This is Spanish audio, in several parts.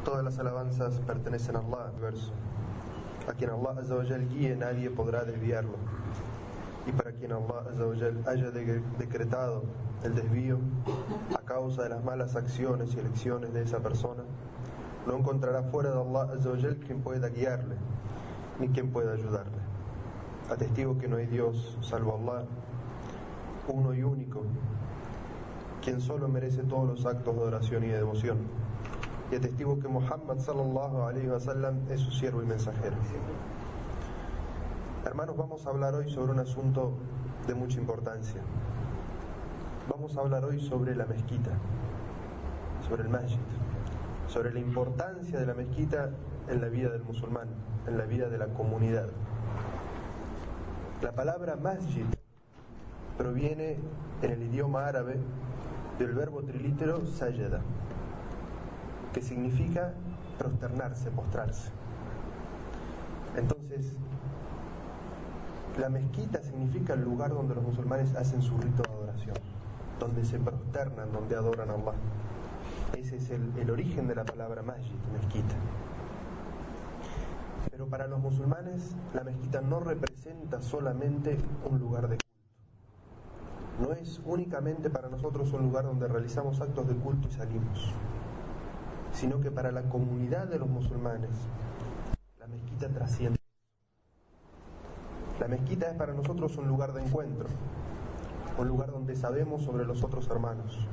Todas las alabanzas pertenecen a Allah, verso. A quien Allah Azza wa Jal guíe, nadie podrá desviarlo. Y para quien Allah Azza wa Jal haya decretado el desvío a causa de las malas acciones y elecciones de esa persona, no encontrará fuera de Allah Azza wa Jal quien pueda guiarle, ni quien pueda ayudarle. Atestigo que no hay Dios salvo Allah, uno y único, quien solo merece todos los actos de oración y de devoción. Y atestigo que Muhammad sallallahu alayhi wa sallam es su siervo y mensajero. Hermanos, vamos a hablar hoy sobre un asunto de mucha importancia. Vamos a hablar hoy sobre la mezquita, sobre el masjid, sobre la importancia de la mezquita en la vida del musulmán, en la vida de la comunidad. La palabra masjid proviene en el idioma árabe del verbo trilítero sajada, que significa prosternarse, postrarse. Entonces, la mezquita significa el lugar donde los musulmanes hacen su rito de adoración, donde se prosternan, donde adoran a Allah. Ese es el origen de la palabra masjid, mezquita. Pero para los musulmanes, la mezquita no representa solamente un lugar de culto. No es únicamente para nosotros un lugar donde realizamos actos de culto y salimos, sino que para la comunidad de los musulmanes, la mezquita trasciende. La mezquita es para nosotros un lugar de encuentro, un lugar donde sabemos sobre los otros hermanos.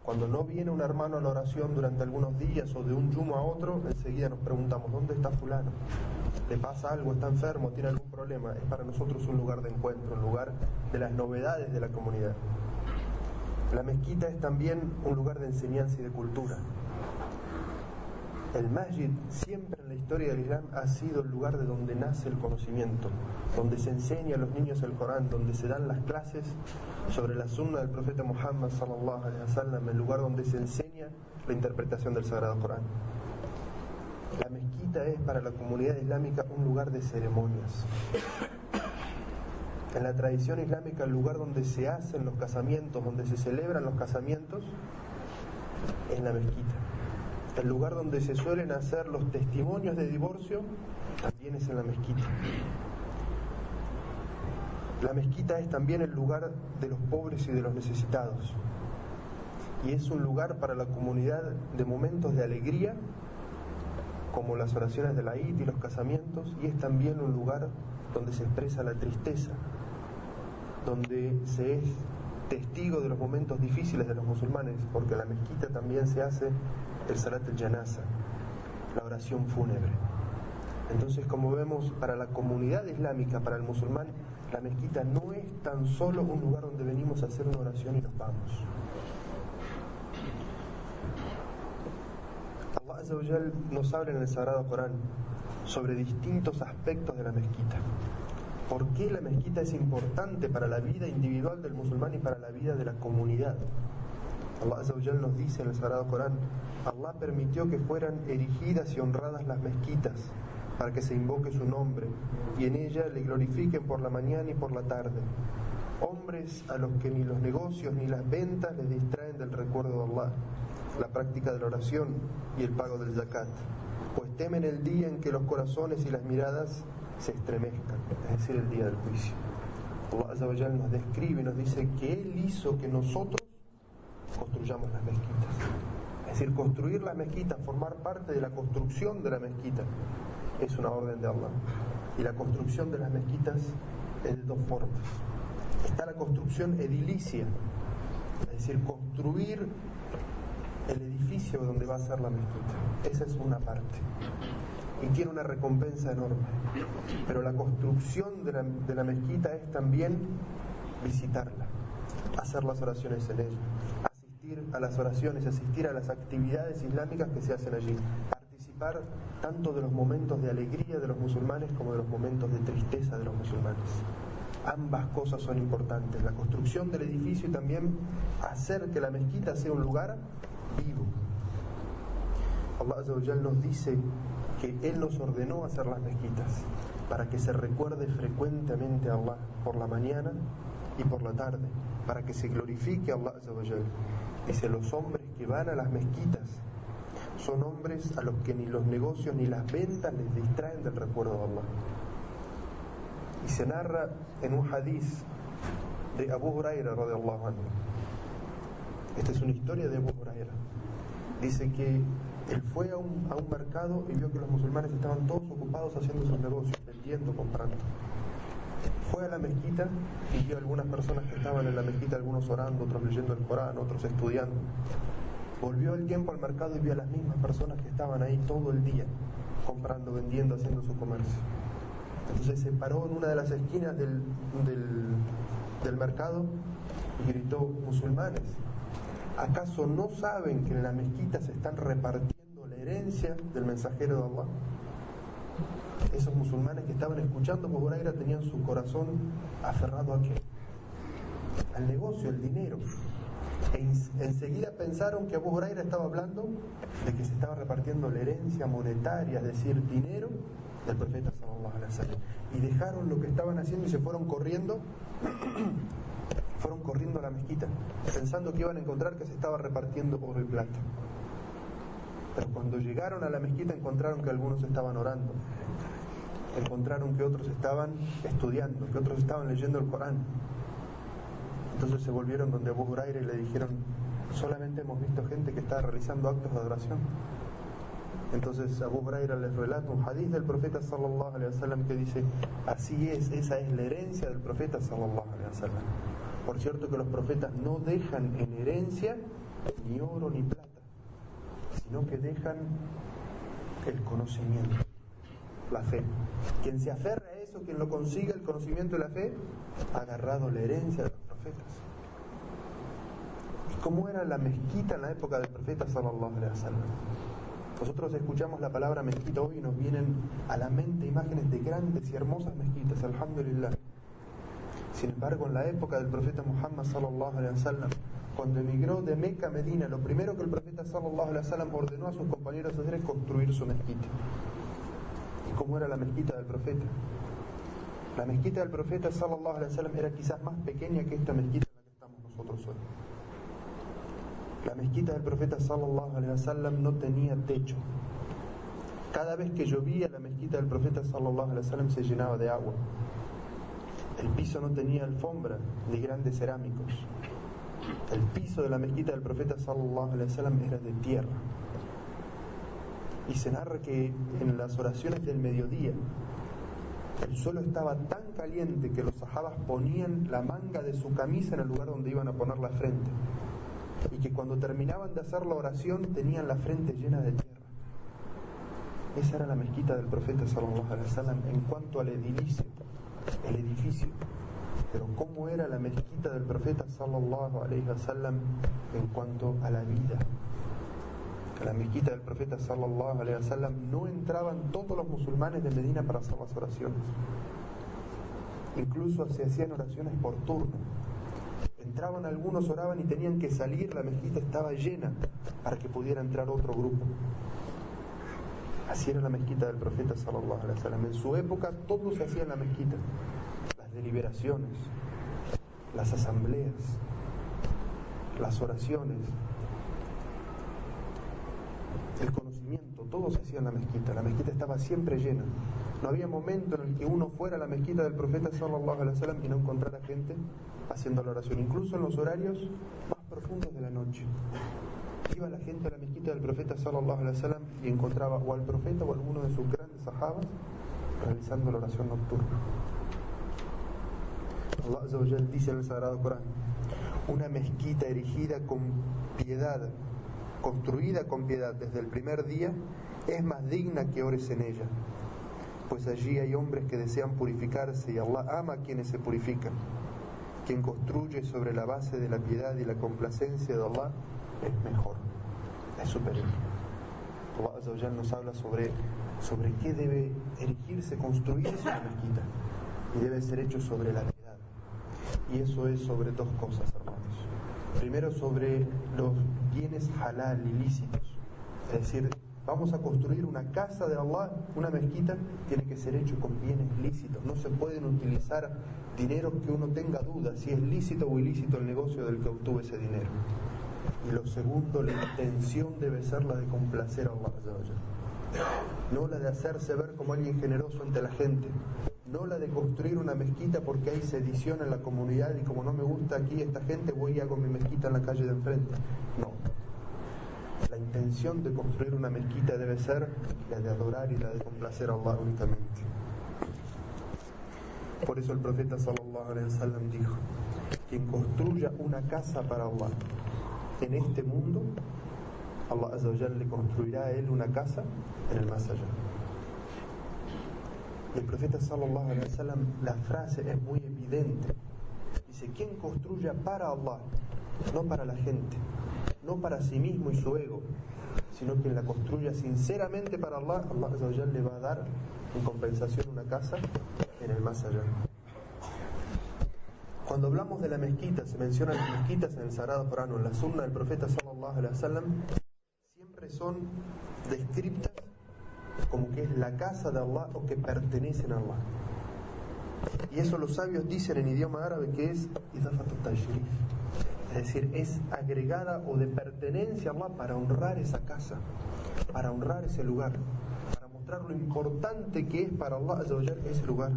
Cuando no viene un hermano a la oración durante algunos días o de un yumo a otro, enseguida nos preguntamos, ¿dónde está fulano? ¿Le pasa algo? ¿Está enfermo? ¿Tiene algún problema? Es para nosotros un lugar de encuentro, un lugar de las novedades de la comunidad. La mezquita es también un lugar de enseñanza y de cultura. El masjid siempre en la historia del Islam ha sido el lugar de donde nace el conocimiento, donde se enseña a los niños el Corán, donde se dan las clases sobre la sunna del profeta Muhammad sallallahu alaihi wasallam, el lugar donde se enseña la interpretación del Sagrado Corán. La mezquita es para la comunidad islámica un lugar de ceremonias. En la tradición islámica, el lugar donde se hacen los casamientos, donde se celebran los casamientos, es la mezquita. El lugar donde se suelen hacer los testimonios de divorcio también es en la mezquita. La mezquita es también el lugar de los pobres y de los necesitados. Y es un lugar para la comunidad de momentos de alegría, como las oraciones de la Eid y los casamientos, y es también un lugar donde se expresa la tristeza, donde se es testigo de los momentos difíciles de los musulmanes, porque en la mezquita también se hace el salat al-janaza, la oración fúnebre. Entonces, como vemos, para la comunidad islámica, para el musulmán, la mezquita no es tan solo un lugar donde venimos a hacer una oración y nos vamos. Allah Azza wa Jal nos habla en el Sagrado Corán sobre distintos aspectos de la mezquita. ¿Por qué la mezquita es importante para la vida individual del musulmán y para la vida de la comunidad? Allah Azza wa Jal nos dice en el Sagrado Corán: Allah permitió que fueran erigidas y honradas las mezquitas para que se invoque su nombre y en ella le glorifiquen por la mañana y por la tarde, hombres a los que ni los negocios ni las ventas les distraen del recuerdo de Allah, la práctica de la oración y el pago del zakat, pues temen el día en que los corazones y las miradas se estremezcan, es decir, el día del juicio. Allah Azza wa Jal nos describe y nos dice que Él hizo que nosotros construyamos las mezquitas. Es decir, construir las mezquitas, formar parte de la construcción de la mezquita, es una orden de Allah. Y la construcción de las mezquitas es de dos formas. Está la construcción edilicia, es decir, construir el edificio donde va a ser la mezquita. Esa es una parte y tiene una recompensa enorme. Pero la construcción de la mezquita es también visitarla, hacer las oraciones en ella, asistir a las oraciones, asistir a las actividades islámicas que se hacen allí, participar tanto de los momentos de alegría de los musulmanes como de los momentos de tristeza de los musulmanes. Ambas cosas son importantes, la construcción del edificio y también hacer que la mezquita sea un lugar vivo. Allah Azza wa Jal nos dice que Él nos ordenó hacer las mezquitas para que se recuerde frecuentemente a Allah por la mañana y por la tarde, para que se glorifique a Allah Azza wa Jal. Dice: los hombres que van a las mezquitas son hombres a los que ni los negocios ni las ventas les distraen del recuerdo de Allah. Y se narra en un hadiz de Abu Huraira radiyallahu anhu. Esta es una historia de Abu Huraira. Dice que él fue a un mercado y vio que los musulmanes estaban todos ocupados haciendo sus negocios, vendiendo, comprando. Fue a la mezquita y vio a algunas personas que estaban en la mezquita, algunos orando, otros leyendo el Corán, otros estudiando. Volvió al tiempo al mercado y vio a las mismas personas que estaban ahí todo el día, comprando, vendiendo, haciendo su comercio. Entonces se paró en una de las esquinas del mercado y gritó: musulmanes, ¿acaso no saben que en la mezquita se están repartiendo la herencia del mensajero de Allah? Esos musulmanes que estaban escuchando Abu Huraira tenían su corazón aferrado ¿a qué? Al negocio, al dinero. Enseguida pensaron que Abu Huraira estaba hablando de que se estaba repartiendo la herencia monetaria, es decir, dinero del profeta sallallahu alaihi wasallam. Y dejaron lo que estaban haciendo y se fueron corriendo a la mezquita, pensando que iban a encontrar que se estaba repartiendo oro y plata. Pero cuando llegaron a la mezquita encontraron que algunos estaban orando, encontraron que otros estaban estudiando, que otros estaban leyendo el Corán. Entonces se volvieron donde Abu Huraira y le dijeron: solamente hemos visto gente que está realizando actos de adoración. Entonces Abu Huraira les relata un hadith del profeta sallallahu alaihi wasallam que dice: así es, esa es la herencia del profeta sallallahu alaihi wasallam. Por cierto que los profetas no dejan en herencia ni oro ni plata, sino que dejan el conocimiento, la fe. Quien se aferra a eso, quien lo consiga, el conocimiento y la fe, ha agarrado la herencia de los profetas. ¿Y cómo era la mezquita en la época del profeta sallallahu alaihi wasallam? Nosotros escuchamos la palabra mezquita hoy y nos vienen a la mente imágenes de grandes y hermosas mezquitas, alhamdulillah. Sin embargo, en la época del profeta Muhammad sallallahu alaihi wasallam, cuando emigró de Meca a Medina, lo primero que el profeta sallallahu alaihi wasallam ordenó a sus compañeros hacer es construir su mezquita. ¿Y cómo era la mezquita del profeta? La mezquita del profeta sallallahu alaihi wasallam era quizás más pequeña que esta mezquita en la que estamos nosotros hoy. La mezquita del profeta sallallahu alaihi wasallam no tenía techo. Cada vez que llovía, la mezquita del profeta sallallahu alaihi wasallam se llenaba de agua. El piso no tenía alfombra ni grandes cerámicos. El piso de la mezquita del profeta sallallahu alaihi wasallam era de tierra. Y se narra que en las oraciones del mediodía el suelo estaba tan caliente que los sahabas ponían la manga de su camisa en el lugar donde iban a poner la frente, y que cuando terminaban de hacer la oración tenían la frente llena de tierra. Esa era la mezquita del profeta sallallahu alaihi wasallam en cuanto al edilicio, el edificio. Pero ¿cómo era la mezquita del profeta sallallahu alaihi wasallam en cuanto a la vida? A la mezquita del profeta sallallahu alaihi wasallam no entraban todos los musulmanes de Medina para hacer las oraciones. Incluso se hacían oraciones por turno. Entraban algunos, oraban y tenían que salir, la mezquita estaba llena para que pudiera entrar otro grupo. Así era la mezquita del profeta sallallahu alaihi wasallam. En su época todo se hacía en la mezquita: las deliberaciones, las asambleas, las oraciones, el conocimiento, todo se hacía en la mezquita. La mezquita estaba siempre llena. No había momento en el que uno fuera a la mezquita del profeta sallallahu alaihi wasallam y no encontrara gente haciendo la oración, incluso en los horarios más profundos de la noche. Iba la gente a la mezquita del profeta sallallahu alaihi wasallam y encontraba o al profeta o a alguno de sus grandes sahabas realizando la oración nocturna. Allah Azza wa Jal dice en el Sagrado Corán: una mezquita erigida con piedad, construida con piedad desde el primer día, es más digna que ores en ella, pues allí hay hombres que desean purificarse y Allah ama a quienes se purifican. Quien construye sobre la base de la piedad y la complacencia de Allah es mejor, es superior. Allah Azza wa Jal nos habla sobre qué debe erigirse, construirse una mezquita, y debe ser hecho sobre la piedad. Y eso es sobre dos cosas, hermanos. Primero, sobre los bienes halal, ilícitos. Es decir, vamos a construir una casa de Allah, una mezquita, tiene que ser hecho con bienes lícitos. No se pueden utilizar dineros que uno tenga dudas si es lícito o ilícito el negocio del que obtuvo ese dinero. Y lo segundo, la intención debe ser la de complacer a Allah, no la de hacerse ver como alguien generoso ante la gente, no la de construir una mezquita porque hay sedición en la comunidad y como no me gusta aquí esta gente voy y hago mi mezquita en la calle de enfrente. No. La intención de construir una mezquita debe ser la de adorar y la de complacer a Allah únicamente. Por eso el profeta sallallahu alaihi wasallam dijo: quien construya una casa para Allah en este mundo, Allah azza wa jalla le construirá a él una casa en el más allá. Y el profeta sallallahu alaihi wasallam, la frase es muy evidente. Dice: quien construya para Allah, no para la gente, no para sí mismo y su ego, sino quien la construya sinceramente para Allah, Allah azza wa jalla le va a dar en compensación una casa en el más allá. Cuando hablamos de la mezquita, se mencionan las mezquitas en el Sagrado Corán, en la sunna del profeta sallallahu alaihi wasallam, siempre son descritas como que es la casa de Allah o que pertenecen a Allah. Y eso los sabios dicen en idioma árabe que es idafatu tashrif, es decir, es agregada o de pertenencia a Allah para honrar esa casa, para honrar ese lugar, para mostrar lo importante que es para Allah azza wa jalla ese lugar.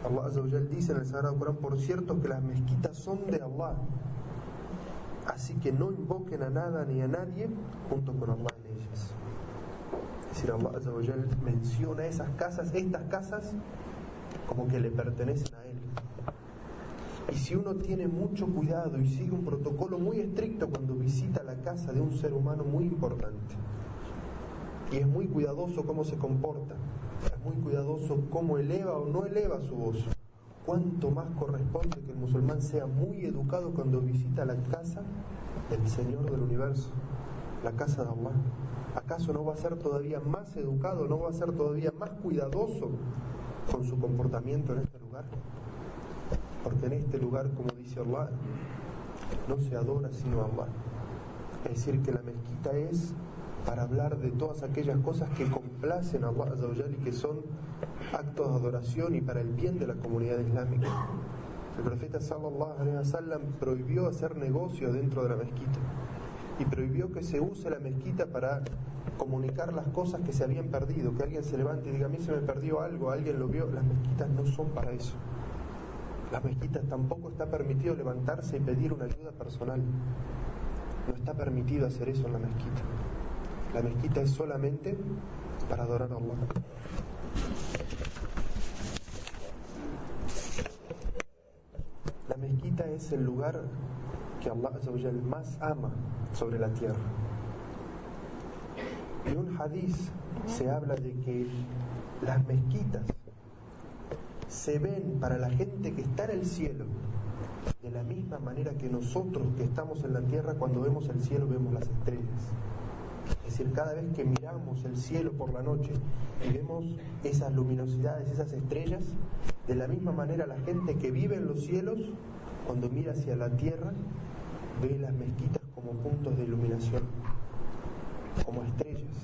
Allah azza wa jalla dice en el Sagrado Corán: por cierto que las mezquitas son de Allah, así que no invoquen a nada ni a nadie junto con Allah en ellas. Es decir, Allah azza wa jalla menciona esas casas, estas casas, como que le pertenecen a Él. Y si uno tiene mucho cuidado y sigue un protocolo muy estricto cuando visita la casa de un ser humano muy importante, y es muy cuidadoso cómo se comporta, es muy cuidadoso cómo eleva o no eleva su voz, cuánto más corresponde que el musulmán sea muy educado cuando visita la casa del Señor del universo, la casa de Allah. ¿Acaso no va a ser todavía más educado, no va a ser todavía más cuidadoso con su comportamiento en este lugar? Porque en este lugar, como dice Allah, no se adora sino a Allah. Es decir, que la mezquita es para hablar de todas aquellas cosas que complacen a Allah azza wa jalla y que son actos de adoración y para el bien de la comunidad islámica. El profeta sallallahu alaihi wasallam prohibió hacer negocio dentro de la mezquita y prohibió que se use la mezquita para comunicar las cosas que se habían perdido, que alguien se levante y diga: a mí se me perdió algo, alguien lo vio. Las mezquitas no son para eso. Las mezquitas tampoco está permitido levantarse y pedir una ayuda personal. No está permitido hacer eso en la mezquita. La mezquita es solamente para adorar a Allah. La mezquita es el lugar que Allah azza wa jalla más ama sobre la tierra. En un hadith se habla de que las mezquitas se ven para la gente que está en el cielo de la misma manera que nosotros que estamos en la tierra, cuando vemos el cielo vemos las estrellas. Es decir, cada vez que miramos el cielo por la noche y vemos esas luminosidades, esas estrellas, de la misma manera la gente que vive en los cielos, cuando mira hacia la tierra, ve las mezquitas como puntos de iluminación, como estrellas.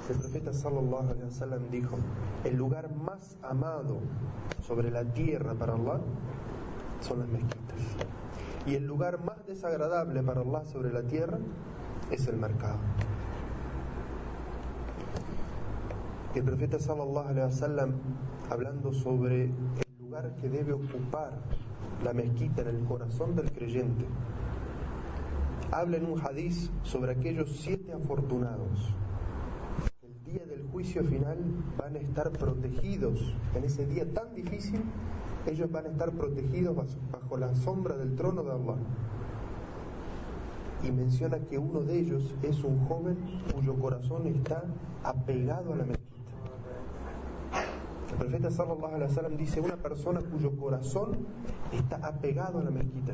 El profeta sallallahu alaihi wasallam dijo: el lugar más amado sobre la tierra para Allah son las mezquitas, y el lugar más desagradable para Allah sobre la tierra es el mercado. El profeta sallallahu alaihi wasallam, hablando sobre el lugar que debe ocupar la mezquita en el corazón del creyente, habla en un hadith sobre aquellos 7 afortunados. El día del juicio final van a estar protegidos, en ese día tan difícil, ellos van a estar protegidos bajo la sombra del trono de Allah. Y menciona que uno de ellos es un joven cuyo corazón está apegado a la mezquita. El profeta sallallahu alaihi wasallam dice: una persona cuyo corazón está apegado a la mezquita.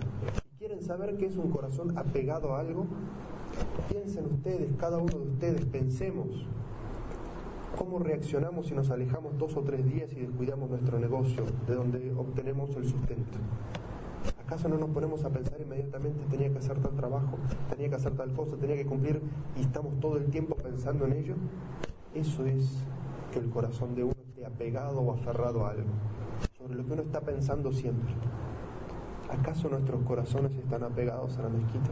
¿Y quieren saber qué es un corazón apegado a algo? Piensen ustedes, cada uno de ustedes, pensemos cómo reaccionamos si nos alejamos 2 o 3 días y descuidamos nuestro negocio, de donde obtenemos el sustento. ¿Acaso no nos ponemos a pensar inmediatamente: tenía que hacer tal trabajo, tenía que hacer tal cosa, tenía que cumplir, y estamos todo el tiempo pensando en ello? Eso es que el corazón de uno esté apegado o aferrado a algo, sobre lo que uno está pensando siempre. ¿Acaso nuestros corazones están apegados a la mezquita?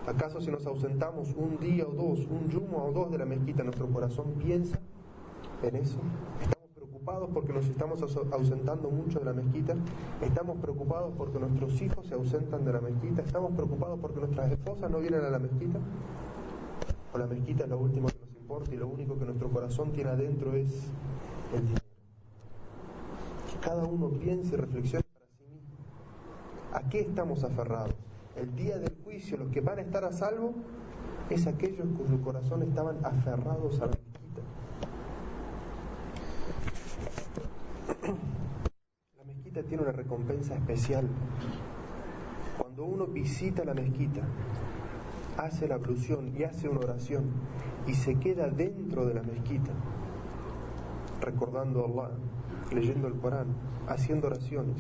¿Acaso si nos ausentamos un día o dos, un yuma o dos de la mezquita, nuestro corazón piensa en eso? ¿Estamos preocupados porque nos estamos ausentando mucho de la mezquita? ¿Estamos preocupados porque nuestros hijos se ausentan de la mezquita? ¿Estamos preocupados porque nuestras esposas no vienen a la mezquita? ¿O la mezquita es lo último que nos importa y lo único que nuestro corazón tiene adentro es el dinero? Que cada uno piense y reflexione para sí mismo. ¿A qué estamos aferrados? El día del juicio, los que van a estar a salvo es aquellos cuyo corazón estaban aferrados a la mezquita. La mezquita tiene una recompensa especial. Cuando uno visita la mezquita, hace la ablución y hace una oración y se queda dentro de la mezquita, recordando a Allah, leyendo el Corán, haciendo oraciones,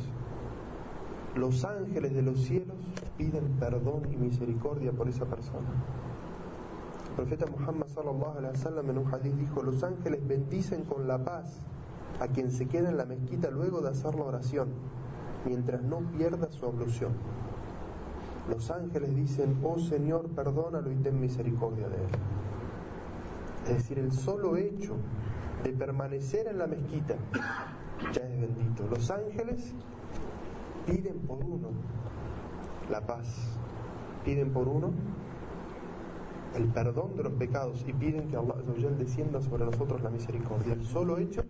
los ángeles de los cielos piden perdón y misericordia por esa persona. El profeta Muhammad sallallahu alaihi wasallam en un hadith dijo: los ángeles bendicen con la paz a quien se queda en la mezquita luego de hacer la oración, mientras no pierda su ablución. Los ángeles dicen: oh Señor, perdónalo y ten misericordia de él. Es decir, el solo hecho de permanecer en la mezquita ya es bendito. Los ángeles piden por uno la paz, piden por uno el perdón de los pecados y piden que Allah Azza wa Jal descienda sobre nosotros la misericordia. El solo hecho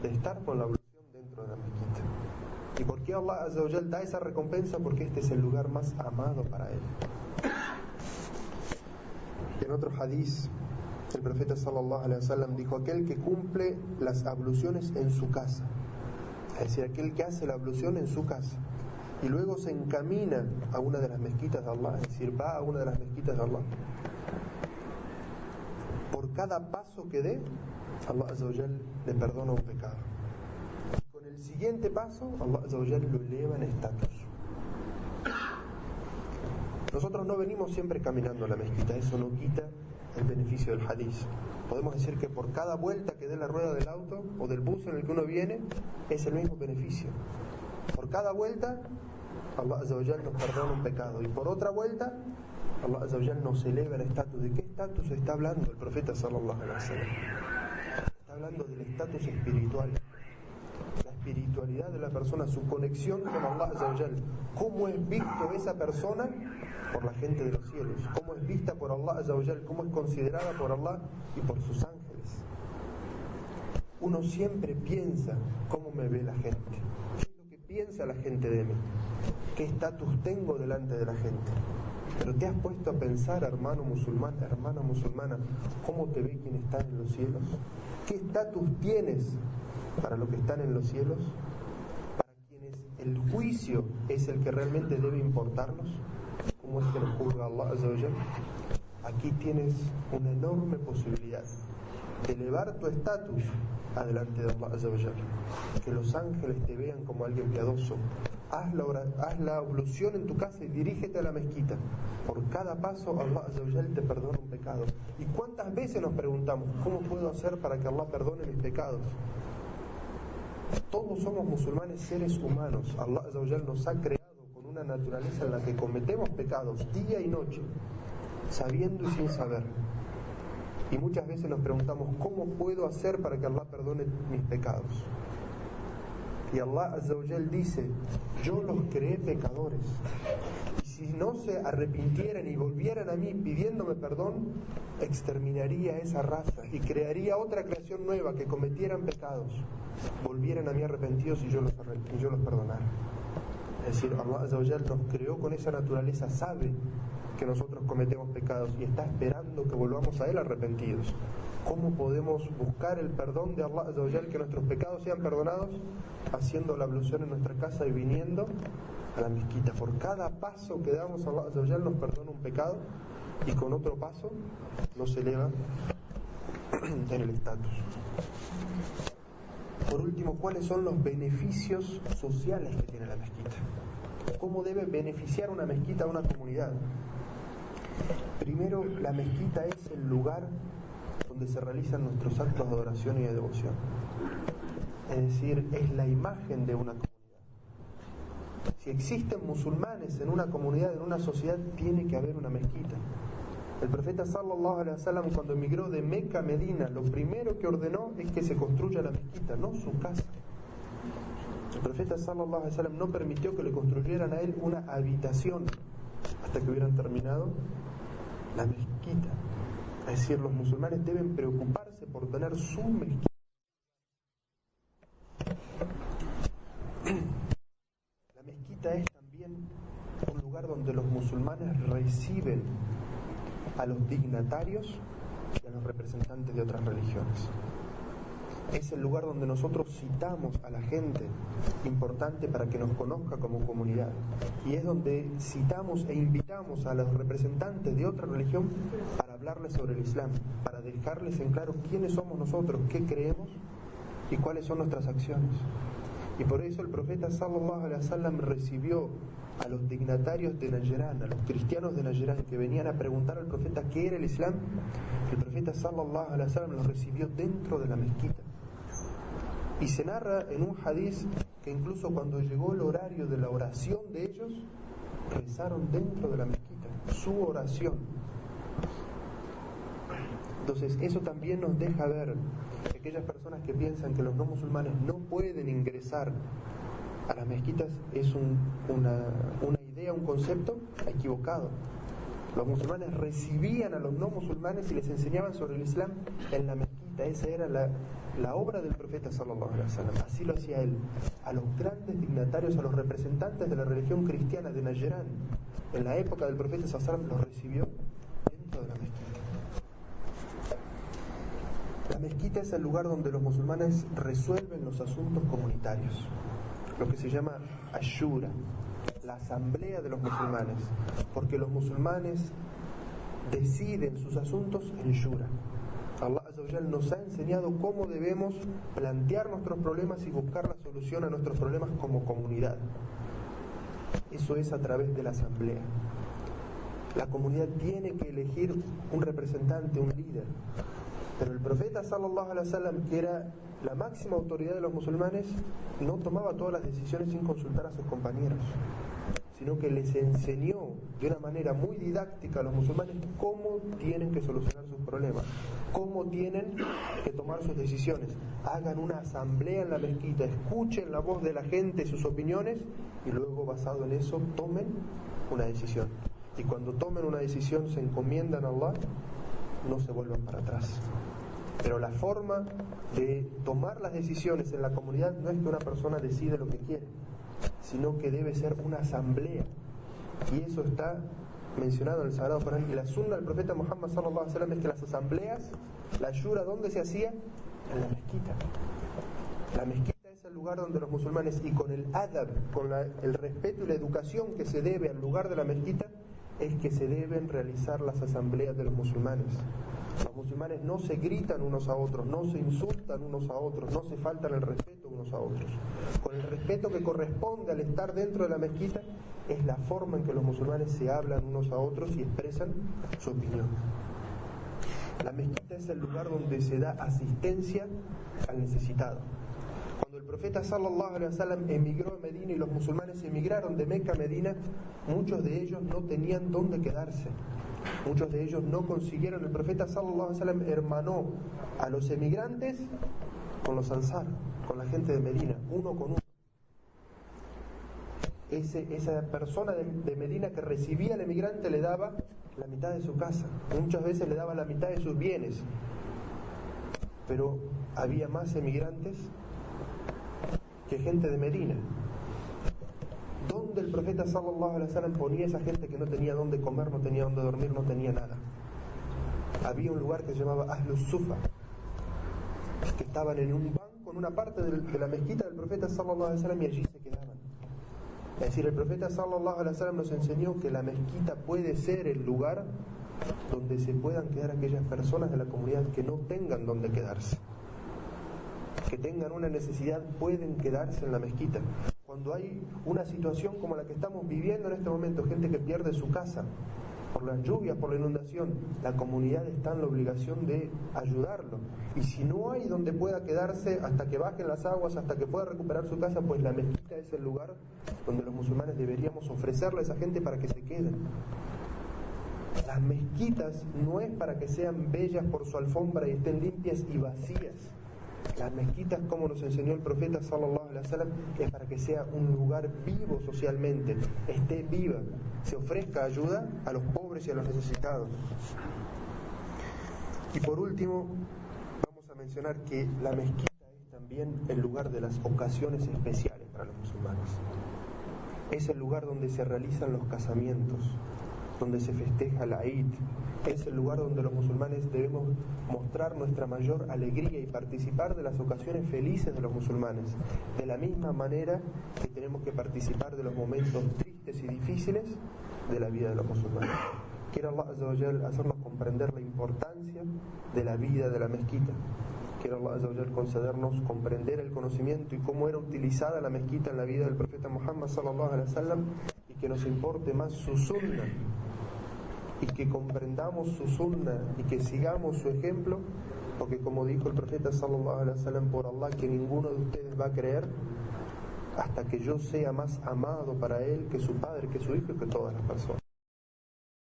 de estar con la ablución dentro de la mezquita. ¿Y por qué Allah Azza wa Jal da esa recompensa? Porque este es el lugar más amado para él. En otro hadith, el profeta sallallahu alaihi wasallam dijo: aquel que cumple las abluciones en su casa, es decir, aquel que hace la ablución en su casa y luego se encamina a una de las mezquitas de Allah, es decir, va a una de las mezquitas de Allah, por cada paso que dé, Allah Azza wa Jal le perdona un pecado. Y con el siguiente paso, Allah Azza wa Jal lo eleva en estatus. Nosotros no venimos siempre caminando a la mezquita, eso no quita el beneficio del hadith. Podemos decir que por cada vuelta que dé la rueda del auto o del bus en el que uno viene, es el mismo beneficio. Por cada vuelta, Allah Azza wa Jal nos perdona un pecado. Y por otra vuelta, Allah Azza wa Jal nos eleva el estatus. ¿De qué estatus está hablando el profeta sallallahu alaihi wasallam? Está hablando del estatus espiritual. La espiritualidad de la persona, su conexión con Allah Azza wa Jal. ¿Cómo es visto esa persona por la gente de los cielos? ¿Cómo es vista por Allah Azza wa Jal? ¿Cómo es considerada por Allah y por sus ángeles? Uno siempre piensa cómo me ve la gente. ¿Qué es lo que piensa la gente de mí? ¿Qué estatus tengo delante de la gente? Pero ¿te has puesto a pensar, hermano musulmán, hermana musulmana, cómo te ve quien está en los cielos? ¿Qué estatus tienes para los que están en los cielos? ¿Para quienes el juicio es el que realmente debe importarnos? ¿Cómo es que nos juzga Allah Azza wa Jal? Aquí tienes una enorme posibilidad de elevar tu estatus adelante de Allah Azza wa Jal. Que los ángeles te vean como alguien piadoso. Haz la ablución en tu casa y dirígete a la mezquita. Por cada paso Allah Azza wa Jal te perdona un pecado. ¿Y cuántas veces nos preguntamos cómo puedo hacer para que Allah perdone mis pecados? Todos somos musulmanes, seres humanos. Allah Azza wa Jal nos ha creado con una naturaleza en la que cometemos pecados día y noche, sabiendo y sin saber. Y muchas veces nos preguntamos ¿cómo puedo hacer para que Allah perdone mis pecados? Y Allah Azza wa Jal dice: yo los creé pecadores, y si no se arrepintieran y volvieran a mí pidiéndome perdón, exterminaría a esa raza y crearía otra creación nueva que cometieran pecados, volvieran a mí arrepentidos y yo los perdonara. Es decir, Allah Azza wa Jal nos creó con esa naturaleza, sabe que nosotros cometemos pecados y está esperando que volvamos a Él arrepentidos. ¿Cómo podemos buscar el perdón de Allah Azza wa Jal, que nuestros pecados sean perdonados? Haciendo la ablución en nuestra casa y viniendo a la mezquita. Por cada paso que damos, Allah Azza wa Jal nos perdona un pecado y con otro paso nos eleva en el estatus. Por último, ¿cuáles son los beneficios sociales que tiene la mezquita? ¿Cómo debe beneficiar una mezquita a una comunidad? Primero, la mezquita es el lugar donde se realizan nuestros actos de adoración y de devoción. Es decir, es la imagen de una comunidad. Si Si existen musulmanes en una comunidad, en una sociedad, tiene que haber una mezquita. El profeta sallallahu alaihi wasallam, cuando emigró de Meca a Medina, lo primero que ordenó es que se construya la mezquita, no su casa. El profeta sallallahu alaihi wasallam no permitió que le construyeran a él una habitación hasta que hubieran terminado la mezquita. Es decir, los musulmanes deben preocuparse por tener su mezquita. La mezquita es también un lugar donde los musulmanes reciben a los dignatarios y a los representantes de otras religiones. Es el lugar donde nosotros citamos a la gente importante para que nos conozca como comunidad. Y es donde citamos e invitamos a los representantes de otra religión para hablarles sobre el Islam, para dejarles en claro quiénes somos nosotros, qué creemos y cuáles son nuestras acciones. Y por eso el profeta sallallahu alaihi wasallam recibió a los dignatarios de Najran, a los cristianos de Najran que venían a preguntar al profeta qué era el Islam. El profeta sallallahu alaihi wasallam los recibió dentro de la mezquita. Y se narra en un hadiz que incluso cuando llegó el horario de la oración de ellos, rezaron dentro de la mezquita, su oración. Entonces eso también nos deja ver que aquellas personas que piensan que los no musulmanes no pueden ingresar a las mezquitas es una idea, un concepto equivocado. Los musulmanes recibían a los no musulmanes y les enseñaban sobre el Islam en la mezquita. Esa era la obra del profeta sallallahu alaihi wasallam. Así lo hacía él. A los grandes dignatarios, a los representantes de la religión cristiana de Najran, en la época del profeta sallallahu alaihi wasallam, los recibió dentro de la mezquita. La mezquita es el lugar donde los musulmanes resuelven los asuntos comunitarios, lo que se llama Ashura, la asamblea de los musulmanes, porque los musulmanes deciden sus asuntos en Shura. Allah Azza wa Jal nos ha enseñado cómo debemos plantear nuestros problemas y buscar la solución a nuestros problemas como comunidad. Eso es a través de la asamblea. La comunidad tiene que elegir un representante, un líder. Pero el profeta sallallahu alaihi wasallam, que era la máxima autoridad de los musulmanes, no tomaba todas las decisiones sin consultar a sus compañeros, sino que les enseñó de una manera muy didáctica a los musulmanes cómo tienen que solucionar sus problemas, cómo tienen que tomar sus decisiones. Hagan una asamblea en la mezquita, escuchen la voz de la gente, sus opiniones, y luego basado en eso tomen una decisión. Y cuando tomen una decisión se encomiendan a Allah, no se vuelvan para atrás. Pero la forma de tomar las decisiones en la comunidad no es que una persona decide lo que quiere, sino que debe ser una asamblea. Y eso está mencionado en el Sagrado Corán. Y la sunna del profeta Muhammad sallallahu alaihi wasallam es que las asambleas, la shura, ¿dónde se hacía? En la mezquita. La mezquita es el lugar donde los musulmanes, y con el adab, con el respeto y la educación que se debe al lugar de la mezquita, es que se deben realizar las asambleas de los musulmanes. Los musulmanes no se gritan unos a otros, no se insultan unos a otros, no se faltan el respeto unos a otros. Con el respeto que corresponde al estar dentro de la mezquita, es la forma en que los musulmanes se hablan unos a otros y expresan su opinión. La mezquita es el lugar donde se da asistencia al necesitado. Cuando el profeta sallallahu alaihi wasallam emigró a Medina y los musulmanes emigraron de Meca a Medina, muchos de ellos no tenían dónde quedarse. Muchos de ellos no consiguieron. El profeta sallallahu alaihi wasallam hermanó a los emigrantes con los ansar, con la gente de Medina, uno con uno. Esa persona de Medina que recibía al emigrante le daba la mitad de su casa, muchas veces le daba la mitad de sus bienes. Pero había más emigrantes que gente de Medina. ¿Dónde el profeta sallallahu alaihi wasallam ponía a esa gente que no tenía dónde comer, no tenía dónde dormir, no tenía nada? Había un lugar que se llamaba Ahlus Sufa, que estaban en un banco, en una parte de la mezquita del profeta sallallahu alaihi wasallam, y allí se quedaban. Es decir, el profeta sallallahu alaihi wasallam nos enseñó que la mezquita puede ser el lugar donde se puedan quedar aquellas personas de la comunidad que no tengan dónde quedarse, que tengan una necesidad, pueden quedarse en la mezquita. Cuando hay una situación como la que estamos viviendo en este momento, gente que pierde su casa, por las lluvias, por la inundación, la comunidad está en la obligación de ayudarlo. Y si no hay donde pueda quedarse hasta que bajen las aguas, hasta que pueda recuperar su casa, pues la mezquita es el lugar donde los musulmanes deberíamos ofrecerle a esa gente para que se queden. Las mezquitas no es para que sean bellas por su alfombra y estén limpias y vacías. Las mezquitas, como nos enseñó el profeta sallallahu alaihi wasallam, es para que sea un lugar vivo socialmente, esté viva, se ofrezca ayuda a los pobres y a los necesitados. Y por último, vamos a mencionar que la mezquita es también el lugar de las ocasiones especiales para los musulmanes. Es el lugar donde se realizan los casamientos, donde se festeja la Eid. Es el lugar donde los musulmanes debemos mostrar nuestra mayor alegría y participar de las ocasiones felices de los musulmanes, de la misma manera que tenemos que participar de los momentos tristes y difíciles de la vida de los musulmanes. Quiere Allah Azza wa Jal hacernos comprender la importancia de la vida de la mezquita. Quiere Allah Azza wa Jal concedernos comprender el conocimiento y cómo era utilizada la mezquita en la vida del profeta Muhammad sallallahu alaihi wasallam, y que nos importe más su sunna, y que comprendamos su sunna y que sigamos su ejemplo, porque como dijo el profeta sallallahu alaihi wasallam, por Allah que ninguno de ustedes va a creer hasta que yo sea más amado para él que su padre, que su hijo y que todas las personas.